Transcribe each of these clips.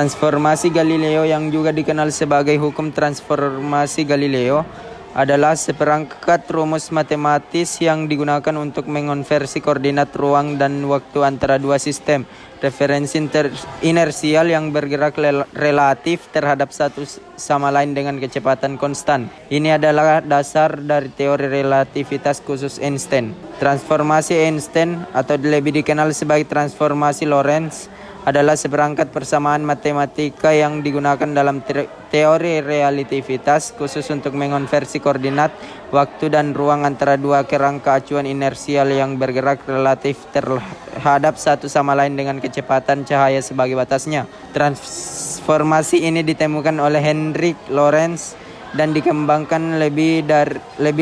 Transformasi Galileo yang juga dikenal sebagai hukum transformasi Galileo adalah seperangkat rumus matematis yang digunakan untuk mengonversi koordinat ruang dan waktu antara dua sistem referensi inersial yang bergerak relatif terhadap satu sama lain dengan kecepatan konstan. Ini adalah dasar dari teori relativitas khusus Einstein. Transformasi Einstein atau lebih dikenal sebagai transformasi Lorentz adalah seperangkat persamaan matematika yang digunakan dalam teori relativitas khusus untuk mengonversi koordinat, waktu dan ruang antara dua kerangka acuan inersial yang bergerak relatif terhadap satu sama lain dengan kecepatan cahaya sebagai batasnya. Transformasi ini ditemukan oleh Heinrich Lorentz dan dikembangkan lebih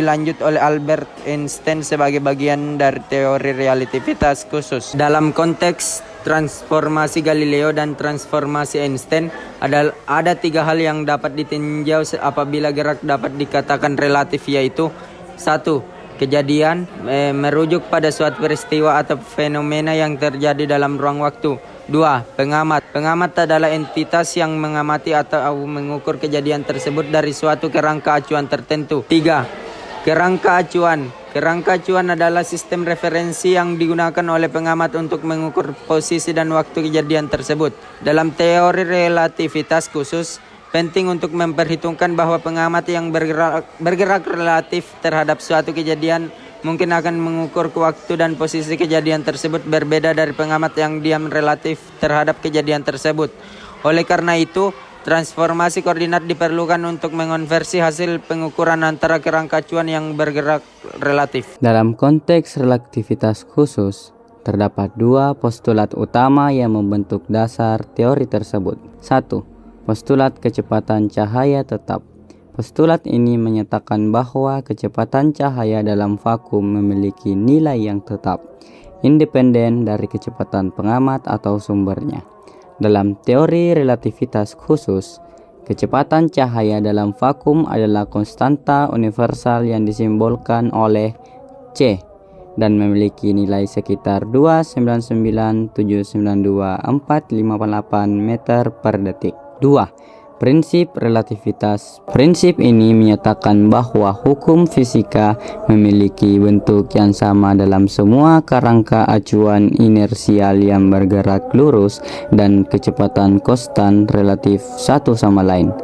lanjut oleh Albert Einstein sebagai bagian dari teori relativitas khusus. Dalam konteks transformasi Galileo dan transformasi Einstein, ada tiga hal yang dapat ditinjau apabila gerak dapat dikatakan relatif, yaitu: 1. Kejadian merujuk pada suatu peristiwa atau fenomena yang terjadi dalam ruang waktu. 2. Pengamat. Pengamat adalah entitas yang mengamati atau mengukur kejadian tersebut dari suatu kerangka acuan tertentu. 3. Kerangka acuan. Kerangka acuan adalah sistem referensi yang digunakan oleh pengamat untuk mengukur posisi dan waktu kejadian tersebut. Dalam teori relativitas khusus, penting untuk memperhitungkan bahwa pengamat yang bergerak relatif terhadap suatu kejadian mungkin akan mengukur waktu dan posisi kejadian tersebut berbeda dari pengamat yang diam relatif terhadap kejadian tersebut. Oleh karena itu, transformasi koordinat diperlukan untuk mengonversi hasil pengukuran antara kerangka acuan yang bergerak relatif. Dalam konteks relativitas khusus, terdapat dua postulat utama yang membentuk dasar teori tersebut. 1. Postulat kecepatan cahaya tetap. Postulat ini menyatakan bahwa kecepatan cahaya dalam vakum memiliki nilai yang tetap, independen dari kecepatan pengamat atau sumbernya. Dalam teori relativitas khusus, kecepatan cahaya dalam vakum adalah konstanta universal yang disimbolkan oleh C dan memiliki nilai sekitar 299,792,458 meter per detik. 2. Prinsip relativitas. Prinsip ini menyatakan bahwa hukum fisika memiliki bentuk yang sama dalam semua kerangka acuan inersial yang bergerak lurus dan kecepatan konstan relatif satu sama lain.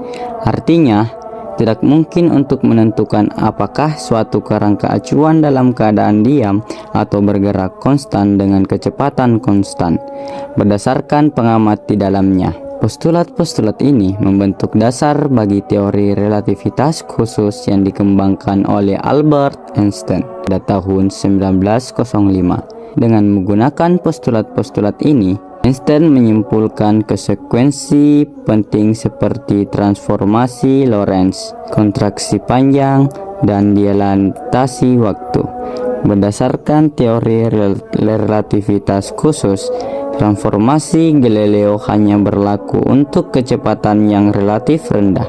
Artinya, tidak mungkin untuk menentukan apakah suatu kerangka acuan dalam keadaan diam atau bergerak konstan dengan kecepatan konstan berdasarkan pengamat di dalamnya. Postulat-postulat ini membentuk dasar bagi teori relativitas khusus yang dikembangkan oleh Albert Einstein pada tahun 1905. Dengan menggunakan postulat-postulat ini, Einstein menyimpulkan konsekuensi penting seperti transformasi Lorentz, kontraksi panjang, dan dilatasi waktu. Berdasarkan teori relativitas khusus, transformasi Galileo hanya berlaku untuk kecepatan yang relatif rendah,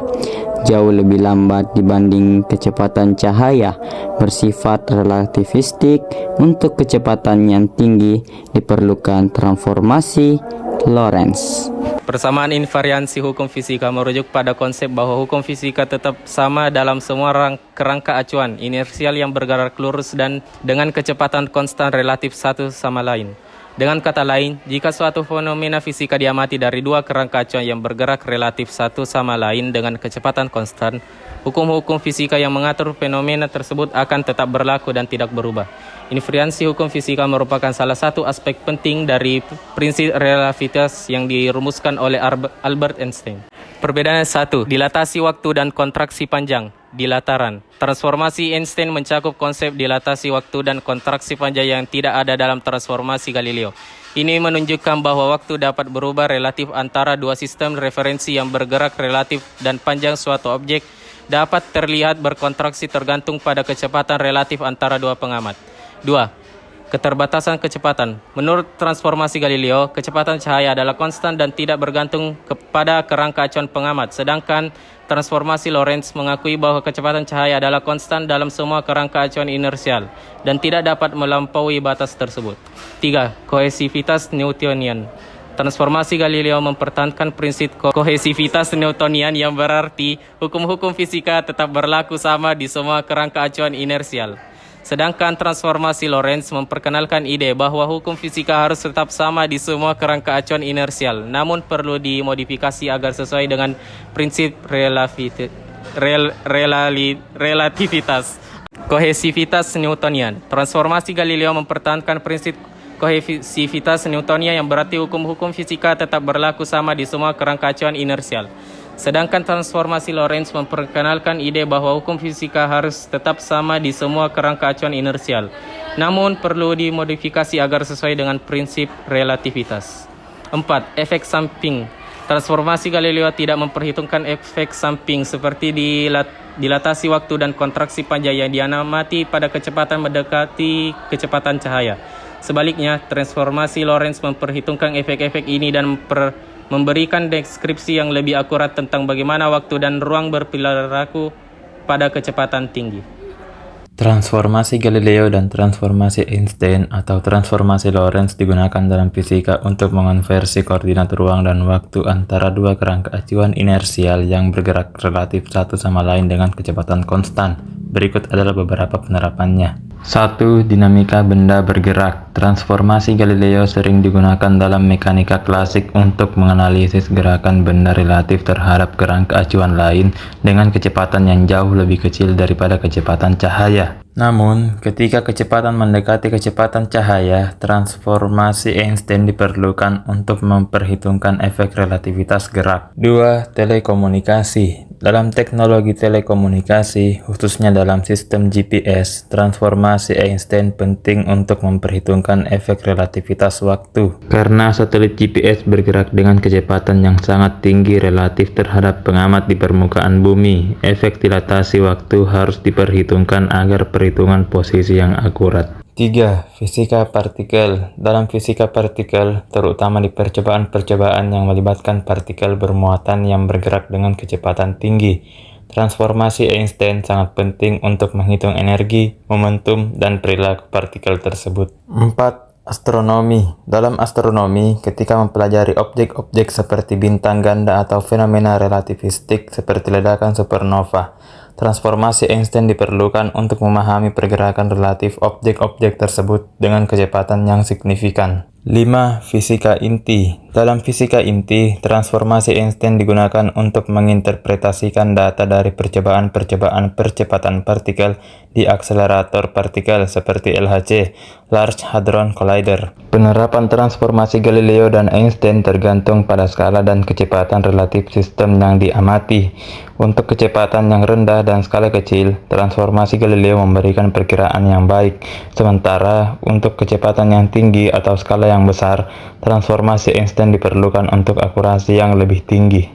jauh lebih lambat dibanding kecepatan cahaya. Bersifat relativistik, untuk kecepatan yang tinggi diperlukan transformasi Lorentz. Persamaan invariansi hukum fisika merujuk pada konsep bahwa hukum fisika tetap sama dalam semua kerangka acuan inersial yang bergerak lurus dan dengan kecepatan konstan relatif satu sama lain. Dengan kata lain, jika suatu fenomena fisika diamati dari dua kerangka acuan yang bergerak relatif satu sama lain dengan kecepatan konstan, hukum-hukum fisika yang mengatur fenomena tersebut akan tetap berlaku dan tidak berubah. Invariansi hukum fisika merupakan salah satu aspek penting dari prinsip relativitas yang dirumuskan oleh Albert Einstein. Perbedaan 1. Dilatasi waktu dan kontraksi panjang. Dilataran. Transformasi Einstein mencakup konsep dilatasi waktu dan kontraksi panjang yang tidak ada dalam transformasi Galileo. Ini menunjukkan bahwa waktu dapat berubah relatif antara dua sistem referensi yang bergerak relatif dan panjang suatu objek dapat terlihat berkontraksi tergantung pada kecepatan relatif antara dua pengamat. 2. Keterbatasan kecepatan. Menurut transformasi Galileo, kecepatan cahaya adalah konstan dan tidak bergantung kepada kerangka acuan pengamat, sedangkan transformasi Lorentz mengakui bahwa kecepatan cahaya adalah konstan dalam semua kerangka acuan inersial dan tidak dapat melampaui batas tersebut. 3. Kohesivitas Newtonian. Transformasi Galileo mempertahankan prinsip kohesivitas Newtonian yang berarti hukum-hukum fisika tetap berlaku sama di semua kerangka acuan inersial. Sedangkan transformasi Lorentz memperkenalkan ide bahwa hukum fisika harus tetap sama di semua kerangka acuan inersial, namun perlu dimodifikasi agar sesuai dengan prinsip relativitas kohesivitas Newtonian. Transformasi Galileo mempertahankan prinsip kohesivitas Newtonian yang berarti hukum-hukum fisika tetap berlaku sama di semua kerangka acuan inersial. Sedangkan transformasi Lorentz memperkenalkan ide bahwa hukum fisika harus tetap sama di semua kerangka acuan inersial, namun perlu dimodifikasi agar sesuai dengan prinsip relativitas. 4. Efek samping. Transformasi Galileo tidak memperhitungkan efek samping seperti dilatasi waktu dan kontraksi panjang yang diamati pada kecepatan mendekati kecepatan cahaya. Sebaliknya, transformasi Lorentz memperhitungkan efek-efek ini dan memberikan deskripsi yang lebih akurat tentang bagaimana waktu dan ruang berperilaku pada kecepatan tinggi. Transformasi Galileo dan transformasi Einstein atau transformasi Lorentz digunakan dalam fisika untuk mengonversi koordinat ruang dan waktu antara dua kerangka acuan inersial yang bergerak relatif satu sama lain dengan kecepatan konstan. Berikut adalah beberapa penerapannya. 1. Dinamika benda bergerak. Transformasi Galileo sering digunakan dalam mekanika klasik untuk menganalisis gerakan benda relatif terhadap kerangka acuan lain dengan kecepatan yang jauh lebih kecil daripada kecepatan cahaya. Namun, ketika kecepatan mendekati kecepatan cahaya, transformasi Einstein diperlukan untuk memperhitungkan efek relativitas gerak. 2. Telekomunikasi. Dalam teknologi telekomunikasi, khususnya dalam sistem GPS, transformasi Einstein penting untuk memperhitungkan efek relativitas waktu. Karena satelit GPS bergerak dengan kecepatan yang sangat tinggi relatif terhadap pengamat di permukaan bumi, efek dilatasi waktu harus diperhitungkan agar perhitungan posisi yang akurat. 3. Fisika partikel. Dalam fisika partikel, terutama di percobaan-percobaan yang melibatkan partikel bermuatan yang bergerak dengan kecepatan tinggi, transformasi Einstein sangat penting untuk menghitung energi, momentum, dan perilaku partikel tersebut. 4. Astronomi. Dalam astronomi, ketika mempelajari objek-objek seperti bintang ganda atau fenomena relativistik seperti ledakan supernova, transformasi Einstein diperlukan untuk memahami pergerakan relatif objek-objek tersebut dengan kecepatan yang signifikan. 5. Fisika inti. Dalam fisika inti, transformasi Einstein digunakan untuk menginterpretasikan data dari percobaan-percobaan percepatan partikel di akselerator partikel seperti LHC, Large Hadron Collider. Penerapan transformasi Galileo dan Einstein tergantung pada skala dan kecepatan relatif sistem yang diamati. Untuk kecepatan yang rendah dan skala kecil, transformasi Galileo memberikan perkiraan yang baik. Sementara untuk kecepatan yang tinggi atau skala yang besar, transformasi Einstein diperlukan untuk akurasi yang lebih tinggi.